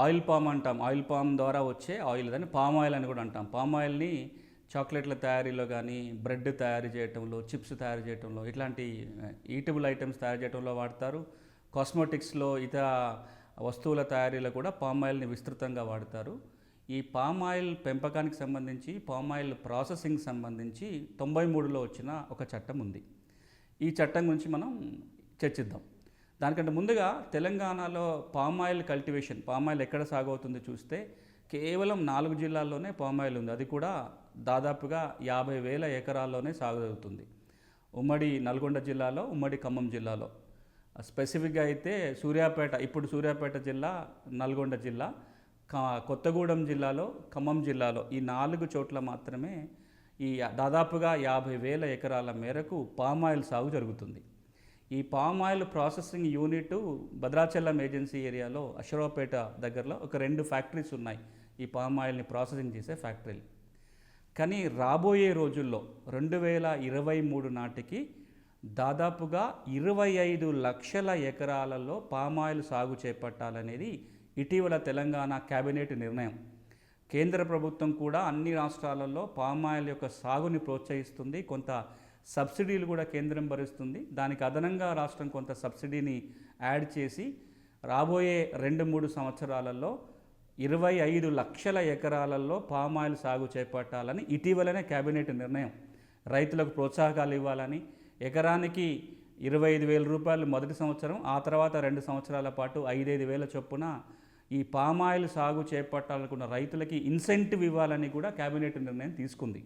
Oil palm అంటాం. Oil palm ద్వారా వచ్చే ఆయిల్, దాన్ని పామ్ ఆయిల్ అని కూడా అంటాం. పామ్ ఆయిల్ని చాక్లెట్ల తయారీలో కానీ, బ్రెడ్ తయారు చేయటంలో, చిప్స్ తయారు చేయటంలో, ఇట్లాంటి ఈటబుల్ ఐటమ్స్ తయారు చేయడంలో వాడతారు. కాస్మెటిక్స్లో, ఇతర వస్తువుల తయారీలో కూడా పామ్ ఆయిల్ని విస్తృతంగా వాడతారు. ఈ పామ్ ఆయిల్ పెంపకానికి సంబంధించి, పామ్ ఆయిల్ ప్రాసెసింగ్ సంబంధించి 93లో వచ్చిన ఒక చట్టం ఉంది. ఈ చట్టం గురించి మనం చర్చిద్దాం. దానికంటే ముందుగా తెలంగాణలో palm oil cultivation, palm oil ఎక్కడ సాగు అవుతుందో చూస్తే కేవలం 4 జిల్లాల్లోనే పామ్ ఆయిల్ ఉంది. అది కూడా దాదాపుగా 50,000 ఎకరాల్లోనే సాగు జరుగుతుంది. ఉమ్మడి నల్గొండ జిల్లాలో, ఉమ్మడి ఖమ్మం జిల్లాలో. స్పెసిఫిక్గా అయితే సూర్యాపేట, ఇప్పుడు సూర్యాపేట జిల్లా, నల్గొండ జిల్లా, కొత్తగూడెం జిల్లాలో, ఖమ్మం జిల్లాలో, ఈ 4 చోట్ల మాత్రమే ఈ దాదాపుగా 50,000 ఎకరాల మేరకు పామ్ ఆయిల్ సాగు జరుగుతుంది. ఈ palm oil processing unit Bhadrachalam agency ఏరియాలో, అశ్వరావుపేట దగ్గరలో ఒక 2 ఫ్యాక్టరీస్ ఉన్నాయి, ఈ పామ్ ఆయిల్ని ప్రాసెసింగ్ చేసే ఫ్యాక్టరీలు. కానీ రాబోయే రోజుల్లో 2023 నాటికి దాదాపుగా 25 లక్షల ఎకరాలలో పామ్ ఆయిల్ సాగు చేపట్టాలనేది ఇటీవల తెలంగాణ కేబినెట్ నిర్ణయం. కేంద్ర ప్రభుత్వం కూడా అన్ని రాష్ట్రాలలో పామ్ ఆయిల్ యొక్క సాగుని ప్రోత్సహిస్తుంది. కొంత సబ్సిడీలు కూడా కేంద్రం భరిస్తుంది. దానికి అదనంగా రాష్ట్రం కొంత సబ్సిడీని యాడ్ చేసి రాబోయే 2-3 సంవత్సరాలలో 25 లక్షల ఎకరాలలో పామ్ ఆయిల్ సాగు చేపట్టాలని ఇటీవలనే కేబినెట్ నిర్ణయం. రైతులకు ప్రోత్సాహకాలు ఇవ్వాలని, ఎకరానికి 25,000 రూపాయలు మొదటి సంవత్సరం, ఆ తర్వాత 2 సంవత్సరాల పాటు 5,000 చొప్పున ఈ పామ్ ఆయిల్ సాగు చేపట్టాలనుకున్న రైతులకి ఇన్సెంటివ్ ఇవ్వాలని కూడా కేబినెట్ నిర్ణయం తీసుకుంది.